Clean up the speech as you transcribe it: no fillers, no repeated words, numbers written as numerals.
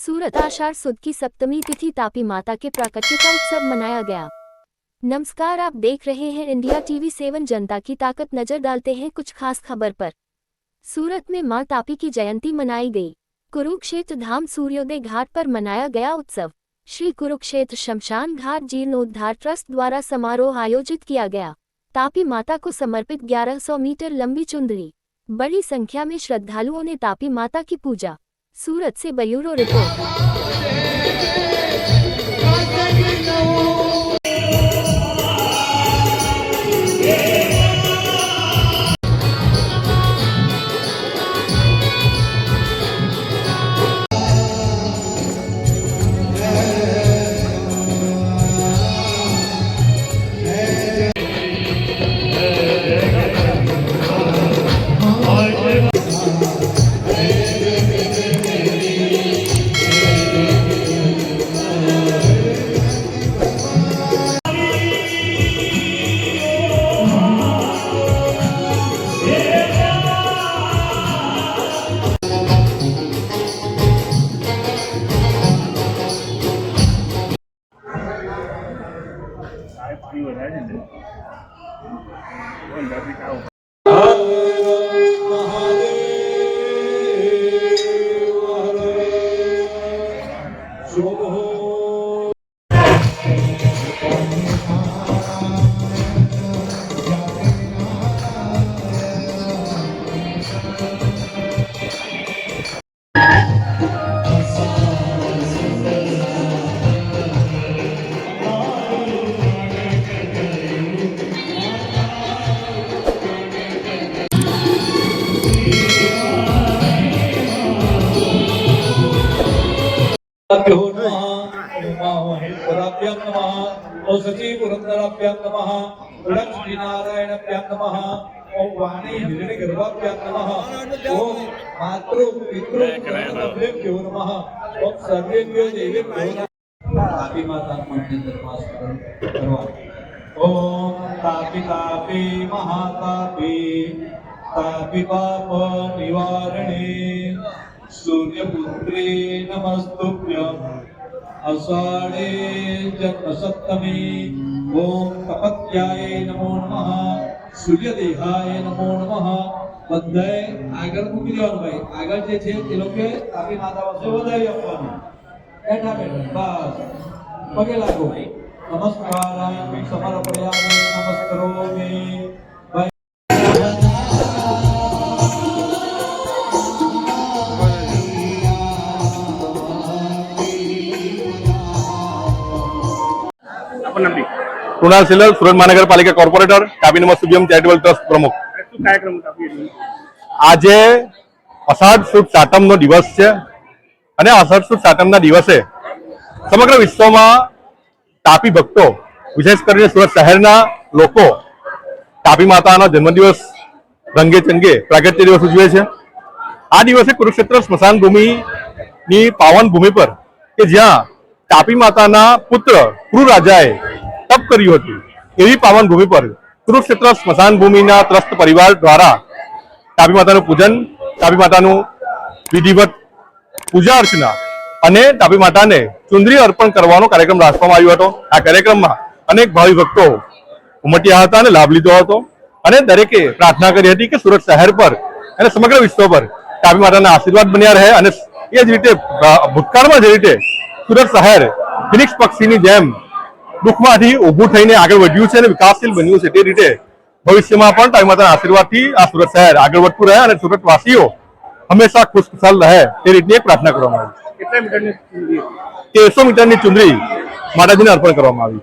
सूरत आषाढ़ सुद की सप्तमी तिथि तापी माता के प्राकट्य का उत्सव मनाया गया। नमस्कार, आप देख रहे हैं इंडिया टीवी 7 जनता की ताकत। नजर डालते हैं कुछ खास खबर पर। सूरत में मां तापी की जयंती मनाई गई। कुरुक्षेत्र धाम सूर्योदय घाट पर मनाया गया उत्सव। श्री कुरुक्षेत्र शमशान घाट जीर्णोद्धार ट्रस्ट द्वारा समारोह आयोजित किया गया। तापी माता को समर्पित 1100 मीटर लंबी चुंदरी। बड़ी संख्या में श्रद्धालुओं ने तापी माता की पूजा। सूरत से ब्यूरो रिपोर्ट। सचिपुरंदराभ्यां नमः, लक्ष्मीनारायणाभ्यां नमः, ओम वाणी हिरण्यगर्भाभ्यां नमः, ओम मातृ पितृ प्रणवभ्यो नमः, ओम सर्वेभ्यो देवेभ्यो नमः। तापी माता मंदिर दरबार करवा। ओम तापी तापी महातापी तापी पाप निवारणे सूर्यपुत्रे नमस्तुभ्यं। आषाढ़े जन्मसप्तमी। ओम तपत्याय नमो नमः, सूर्यदेहाय नमो नमः। बधाए આગળ મૂકી દેવાનું ભાઈ। આગળ જે છે તે લોકો તાપી માતા પાસે વધાવી આપવાનું। બેઠા બેઠા બસ પગે લાગો। નમસ્કારાય સમર્પયામિ નમસ્કરોમિ। કૃણાલ સિલલ, સુરત મહાનગરપાલિકા કોર્પોરેટર, તાપી નમઃ શુભ્યમ ચેરિટેબલ ટ્રસ્ટ પ્રમુખ। આજે અષાઢ સુદ સાતમનો દિવસ છે અને અષાઢ સુદ સાતમના દિવસે સમગ્ર વિશ્વમાં તાપી ભક્તો, વિશેષ કરીને સુરત શહેરના લોકો તાપી માતાનો જન્મદિવસ રંગે ચંગે પ્રાગટ્ય દિવસ ઉજવે છે। આ દિવસે કુરુક્ષેત્ર સ્મશાન ભૂમિની પાવન ભૂમિ પર કે જ્યાં તાપી માતાના પુત્ર ક્રૂર રાજાએ તપ કર્યું હતું, એવી પાવન ભૂમિ પર કુરુક્ષેત્ર સ્મશાન ભૂમિના ત્રસ્ત પરિવાર દ્વારા તાપી માતાનું પૂજન, તાપી માતાનું વિધિવત પૂજા અર્ચના અને તાપી માતાને ચુંદરી અર્પણ કરવાનો કાર્યક્રમ રાખવામાં આવ્યો હતો। આ કાર્યક્રમમાં અનેક ભાવિ ભક્તો ઉમટ્યા હતા અને લાભ લીધો હતો અને દરેકે પ્રાર્થના કરી હતી કે સુરત શહેર પર અને સમગ્ર વિશ્વ પર તાપી માતાના આશીર્વાદ બન્યા રહે અને એ જ રીતે ભૂતકાળમાં જે રીતે સુરત શહેર ફિનિક્સ પક્ષીની જેમ દુઃખમાંથી ઊભું થઈને આગળ વધ્યું છે અને વિકાસશીલ બન્યું છે, તે રીતે ભવિષ્યમાં પણ તાપી માતાના આશીર્વાદથી આ સુરત શહેર આગળ વધતું રહે અને સુરતવાસીઓ હંમેશા ખુશખુશાલ રહે, તે રીતની એક પ્રાર્થના કરવામાં આવી। 1300 મીટરની ચુંદરી માતાજીને અર્પણ કરવામાં આવી।